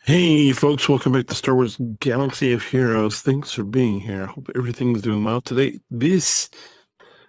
Hey folks, welcome back to Star Wars Galaxy of Heroes. Thanks for being here. Hope everything's doing well today. This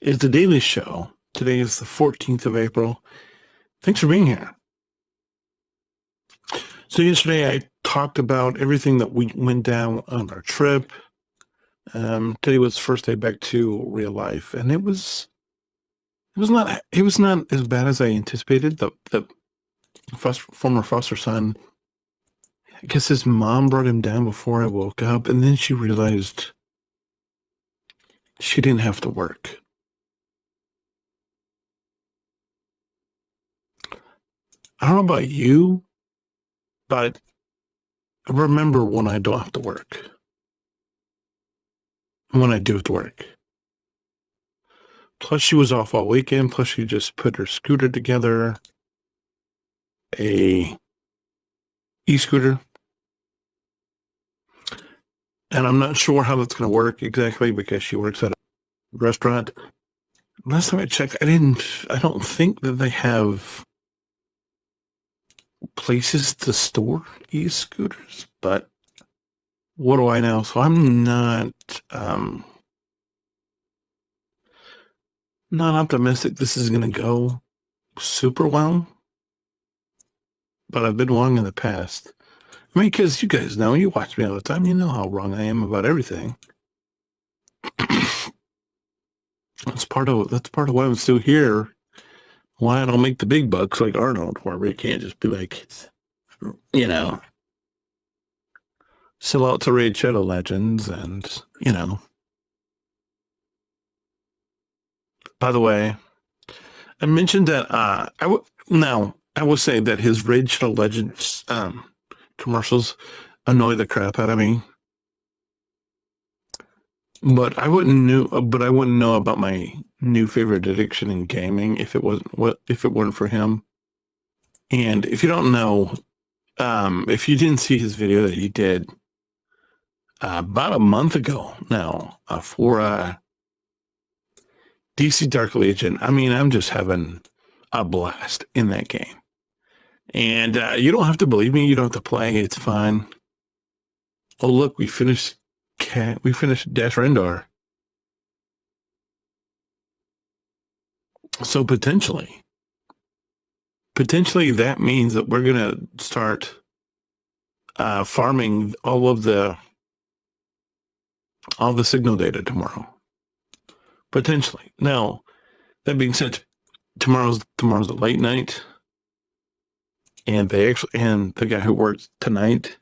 is the Daily Show. Today is the 14th of April. Thanks for being here. So yesterday I talked about everything that we went down on our trip. Today was the first day back to real life, and it was not as bad as I anticipated. The former foster son, I guess his mom brought him down before I woke up, and then she realized she didn't have to work. I don't know about you, but I remember when I don't have to work. When I do have to work. Plus, she was off all weekend. Plus, she just put her scooter together, a e-scooter, and I'm not sure how that's going to work exactly because she works at a restaurant. Last time I checked, I don't think that they have places to store e-scooters, but what do I know? So I'm not optimistic this is going to go super well, but I've been wrong in the past. I mean, because you guys know, you watch me all the time, you know how wrong I am about everything. That's part of why I'm still here. Why I don't make the big bucks like Arnold, where we can't just be like, you know, sell out to Raid Shadow Legends and, By the way, I mentioned that I will say that his Raid Shadow Legends commercials annoy the crap out of me. But I wouldn't know about my new favorite addiction in gaming if it weren't for him. And if you don't know, if you didn't see his video that he did about a month ago now for DC Dark Legion, I mean, I'm just having a blast in that game. And you don't have to believe me. You don't have to play. It's fine. Oh, look, we finished Dash Rendar. So potentially that means that we're going to start farming all the signal data tomorrow. Potentially. Now, that being said, tomorrow's the late night, and the guy who works tonight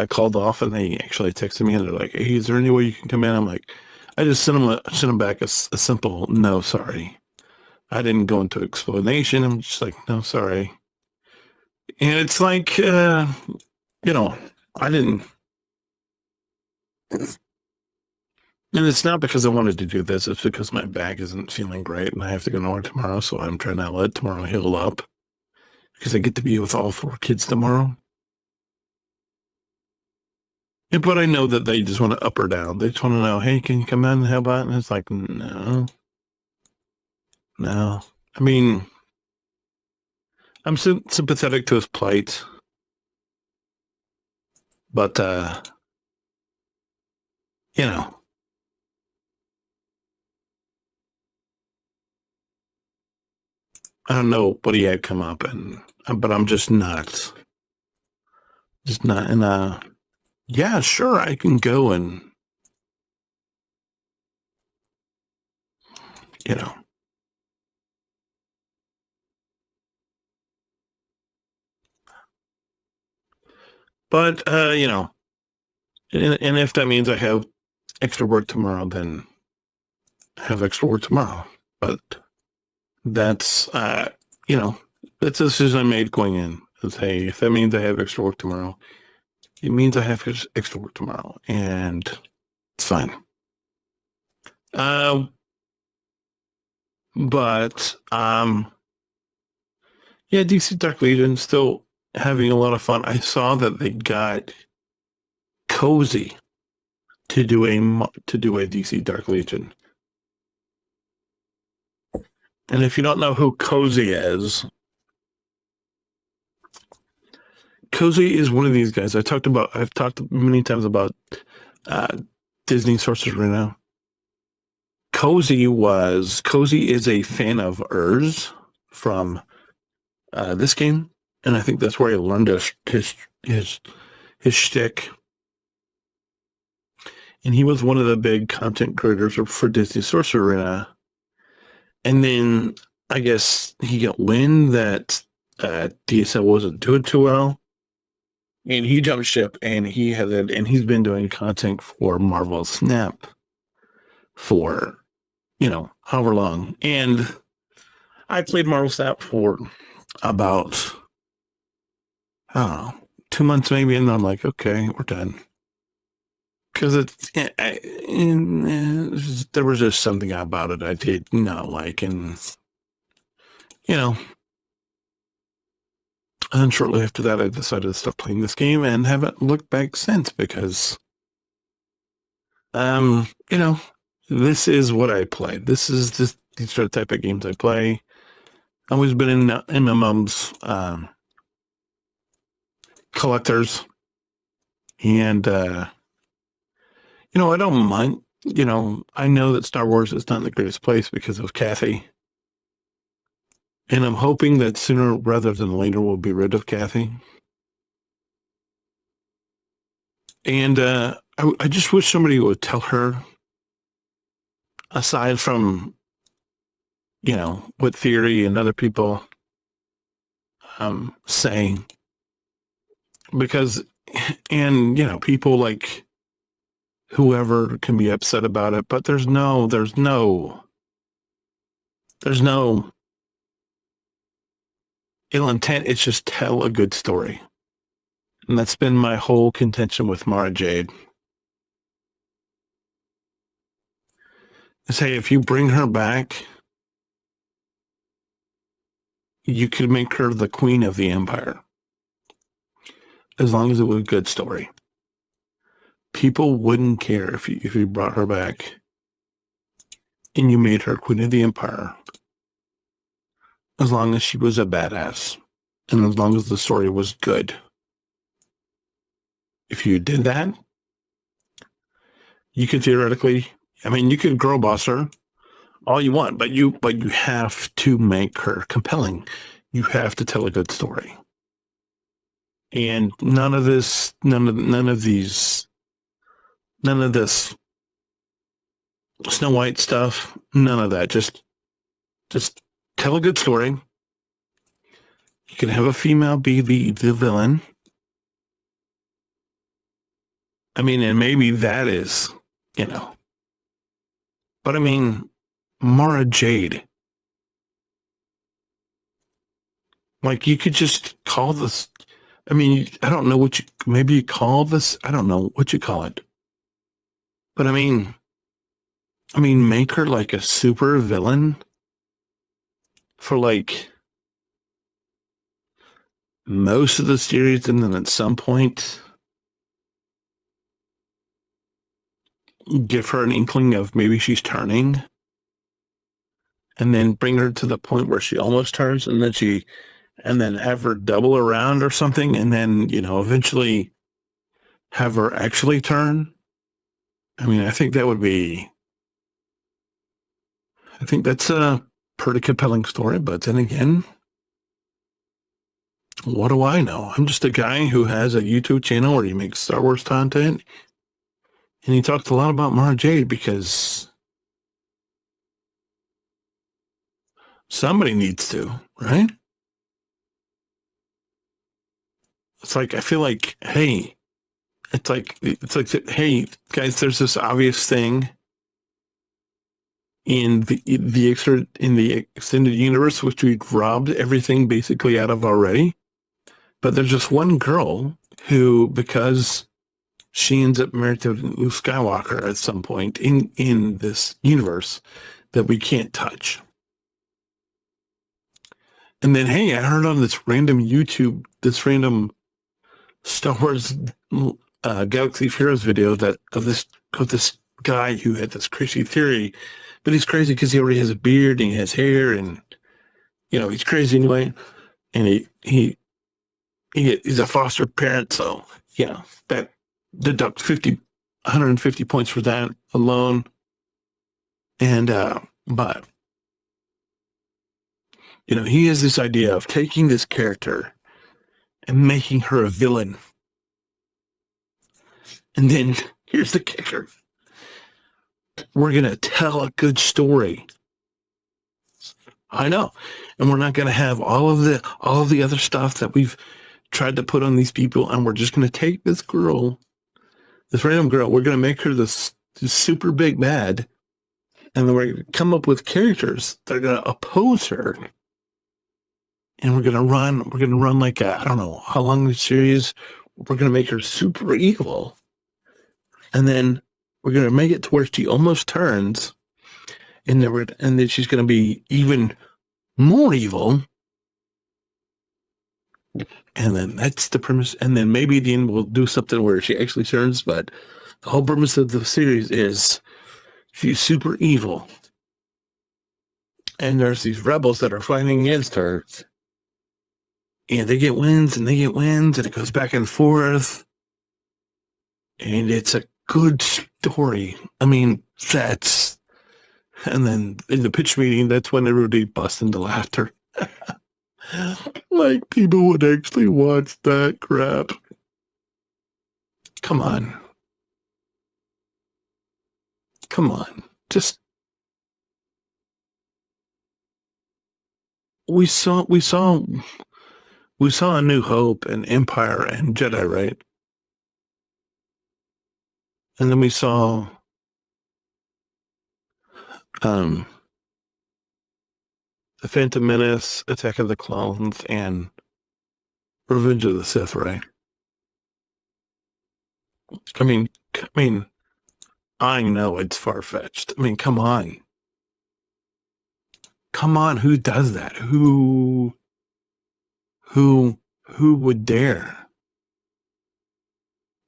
called off, and they actually texted me, and they're like, "Hey, is there any way you can come in?" I'm like, I just sent him back a simple no, sorry. I didn't go into explanation. I'm just like, no, sorry. And it's like, I didn't. And it's not because I wanted to do this. It's because my back isn't feeling great and I have to go to work tomorrow. So I'm trying to let tomorrow heal up because I get to be with all 4 kids tomorrow. Yeah, but I know that they just want to up or down. They just want to know, hey, can you come in and help out? And it's like, no. I mean, I'm sympathetic to his plight, but you know, I don't know what he had come up, but I'm just not in a. Yeah, sure, I can go and you know. But and if that means I have extra work tomorrow, then I have extra work tomorrow. But that's that's a decision I made going in. Is, hey, if that means I have extra work tomorrow, it means I have extra work tomorrow, and it's fine. But yeah, DC Dark Legion still having a lot of fun. I saw that they got Cozy to do a DC Dark Legion. And if you don't know who Cozy is, Cozy is one of these guys. I've talked many times about uh, Disney Sorcerer's Arena. Cozy is a fan of Urz from this game, and I think that's where he learned his shtick. And he was one of the big content creators for Disney Sorcerer Arena. And then I guess he got wind that DSL wasn't doing too well, and he jumped ship. And he's been doing content for Marvel Snap for however long. And I played Marvel Snap for about, I don't know, 2 months maybe, and I'm like, okay, we're done. Because there was just something about it I did not like, and and then shortly after that, I decided to stop playing this game and haven't looked back since, because this is what I play. These are the type of games I play. I've always been in my mom's collectors, and I don't mind. I know that Star Wars is not the greatest place because of Kathy, and I'm hoping that sooner rather than later we'll be rid of Kathy. And I just wish somebody would tell her, aside from what Theory and other people saying, because people like whoever can be upset about it, but there's no ill intent. It's just tell a good story. And that's been my whole contention with Mara Jade. Is, hey, if you bring her back, you could make her the queen of the Empire. As long as it was a good story. People wouldn't care if you brought her back and you made her queen of the Empire, as long as she was a badass and as long as the story was good. If you did that, you could theoretically, you could girl boss her all you want, but you have to make her compelling. You have to tell a good story. And none of this Snow White stuff, none of that. Just tell a good story. You can have a female be the villain. And maybe that is, but Mara Jade. Like, you could just call this, I don't know maybe you call this, I don't know what you call it. But make her like a super villain for like most of the series, and then at some point give her an inkling of maybe she's turning, and then bring her to the point where she almost turns, and then have her double around or something, and then eventually have her actually turn. I think that's a pretty compelling story, but then again, what do I know? I'm just a guy who has a YouTube channel where he makes Star Wars content, and he talks a lot about Mara Jade because somebody needs to, right? It's like, I feel like, hey, hey, guys, there's this obvious thing in the extended universe, which we robbed everything basically out of already. But there's just one girl who, because she ends up married to Luke Skywalker at some point in this universe, that we can't touch. And then, hey, I heard on this random Star Wars Galaxy of Heroes video of this guy who had this crazy theory, but he's crazy because he already has a beard and he has hair, and he's crazy anyway. And he's a foster parent, so yeah, that deduct 150 points for that alone. And but he has this idea of taking this character and making her a villain. And then here's the kicker. We're gonna tell a good story. I know. And we're not gonna have all of the other stuff that we've tried to put on these people, and we're just gonna take this girl, this random girl, we're gonna make her this super big bad, and then we're gonna come up with characters that are gonna oppose her. And we're gonna run like I don't know how long the series. We're gonna make her super evil. And then we're gonna make it to where she almost turns, and then she's gonna be even more evil. And then that's the premise. And then maybe at the end we'll do something where she actually turns, but the whole premise of the series is she's super evil. And there's these rebels that are fighting against her. And they get wins, and it goes back and forth. And it's a good story. I mean, and then in the pitch meeting, that's when everybody busts into laughter. Like people would actually watch that crap. Come on. Just we saw A New Hope and Empire and Jedi, right? And then we saw The Phantom Menace, Attack of the Clones, and Revenge of the Sith, right? I mean, I know it's far-fetched. I mean, come on. Who does that? Who would dare?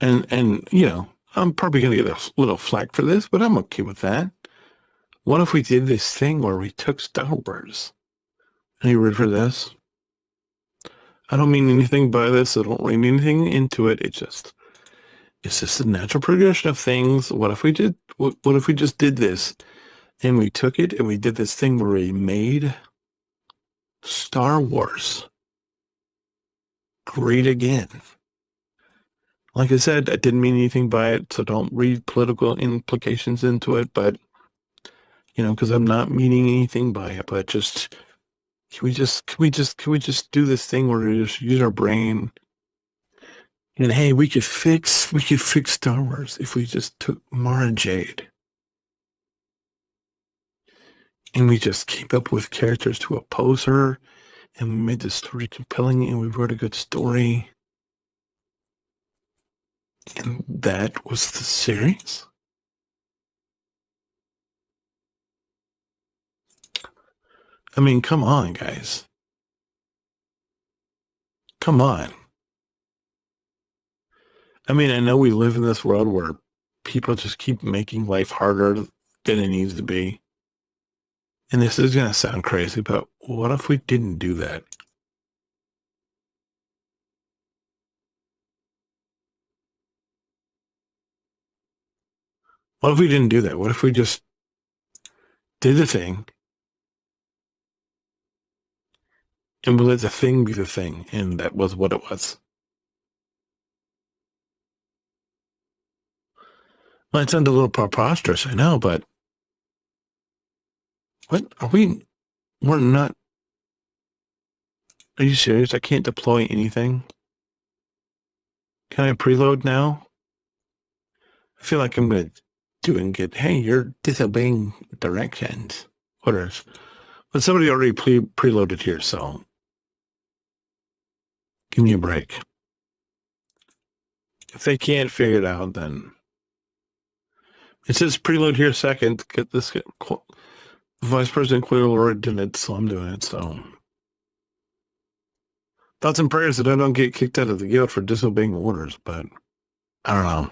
And I'm probably going to get a little flack for this, but I'm okay with that. What if we did this thing where we took Star Wars? Are you ready for this? I don't mean anything by this. I don't read anything into it. It's just a natural progression of things. What if we just did this, and we took it and we did this thing where we made Star Wars great again? Like I said, I didn't mean anything by it, so don't read political implications into it. But because I'm not meaning anything by it. But just can we just do this thing where we just use our brain? And hey, we could fix Star Wars if we just took Mara Jade and we just keep up with characters to oppose her, and we made the story compelling, and we wrote a good story. And that was the series. I mean, come on, guys. Come on. I mean, I know we live in this world where people just keep making life harder than it needs to be. And this is going to sound crazy, but what if we didn't do that? What if we didn't do that? What if we just did the thing and we let the thing be the thing, and that was what it was? Well, it sounds a little preposterous, I know, but what are we? We're not. Are you serious? I can't deploy anything. Can I preload now? I feel like I'm going to do and get, hey, you're disobeying directions, orders. But somebody already preloaded here, so give me a break. If they can't figure it out, then it says preload here second. Get this. Vice President clearly already did it, so I'm doing it. So thoughts and prayers that I don't get kicked out of the guild for disobeying orders, but I don't know.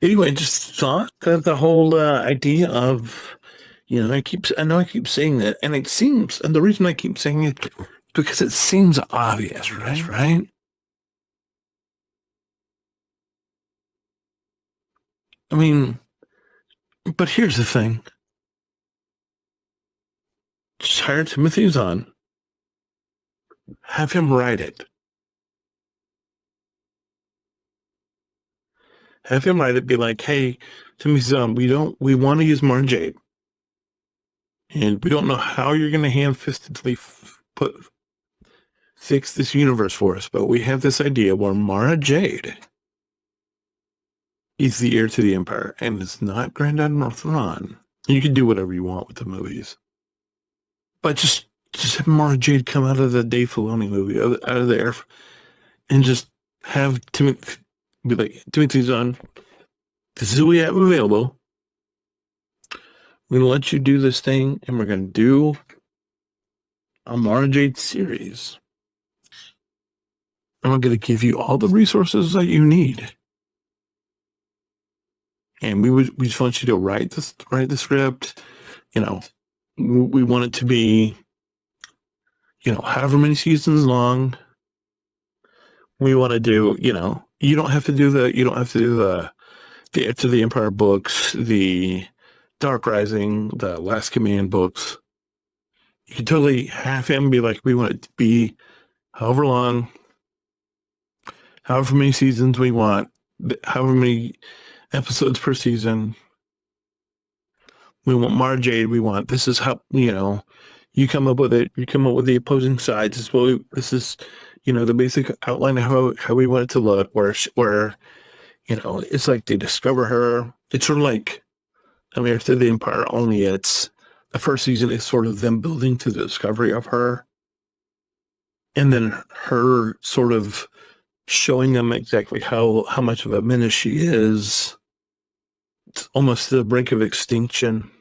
Anyway, just thought that the whole idea of, I know I keep saying that, and it seems, and the reason I keep saying it because it seems obvious, right? I mean, but here's the thing. Just hire Timothy Zahn. Have him write it. Have him write it. Be like, hey, Timothy Zahn, we want to use Mara Jade. And we don't know how you're going to ham-fistedly fix this universe for us, but we have this idea where Mara Jade is the heir to the Empire, and it's not Grand Admiral Thrawn. You can do whatever you want with the movies, but just have Mara Jade come out of the Dave Filoni movie, out of the air, and just have Timothy be like, Timothy Zahn, this is who we have available. We're going to let you do this thing, and we're going to do a Mara Jade series. And I'm going to give you all the resources that you need. And we just want you to write the script. You know, we want it to be, however many seasons long. We want to do, you don't have to do the Heir to the Empire books, the Dark Rising, the Last Command books. You can totally have him be like, we want it to be however long, however many seasons we want, however many episodes per season. We want Mara Jade. We want, this is how, you come up with it. You come up with the opposing sides. This is the basic outline of how we want it to look, where it's like they discover her. It's sort of like Heir to the Empire, only it's the first season is sort of them building to the discovery of her, and then her sort of showing them exactly how much of a menace she is. It's almost to the brink of extinction.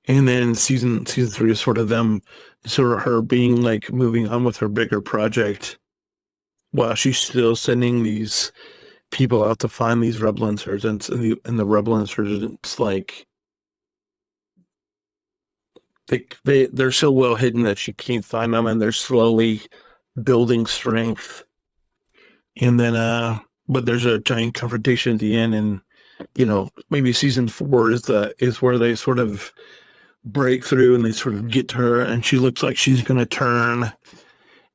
And then season 3 is sort of her being like moving on with her bigger project while she's still sending these people out to find these rebel insurgents, and the rebel insurgents, like, they're so well hidden that she can't find them, and they're slowly building strength. And then but there's a giant confrontation at the end, and maybe season 4 is where they sort of break through and they sort of get to her, and she looks like she's gonna turn,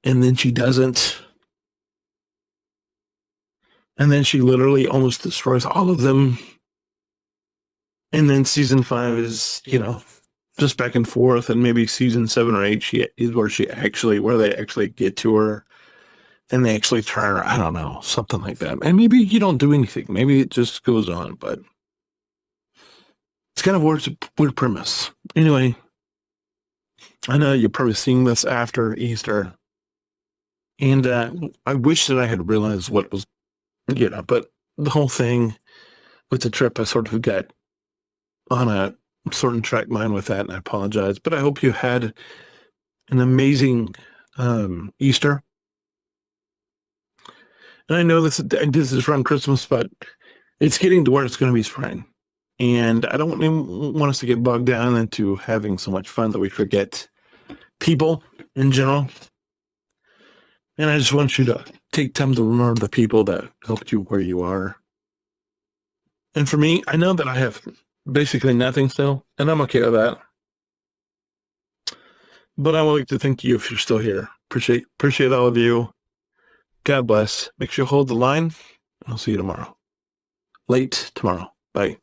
and then she doesn't. And then she literally almost destroys all of them. And then season 5 is, just back and forth. And maybe season 7 or 8 is where they actually get to her. And they actually turn her. I don't know, something like that. And maybe you don't do anything. Maybe it just goes on. But it's kind of a weird premise. Anyway, I know you're probably seeing this after Easter. And I wish that I had realized what was, but the whole thing with the trip, I sort of got on a certain track mind with that, and I apologize. But I hope you had an amazing Easter. And I know this is around Christmas, but it's getting to where it's going to be spring. And I don't want us to get bogged down into having so much fun that we forget people in general. And I just want you to take time to remember the people that helped you where you are. And for me, I know that I have basically nothing still, and I'm okay with that. But I would like to thank you if you're still here. Appreciate all of you. God bless. Make sure you hold the line, and I'll see you tomorrow. Late tomorrow. Bye.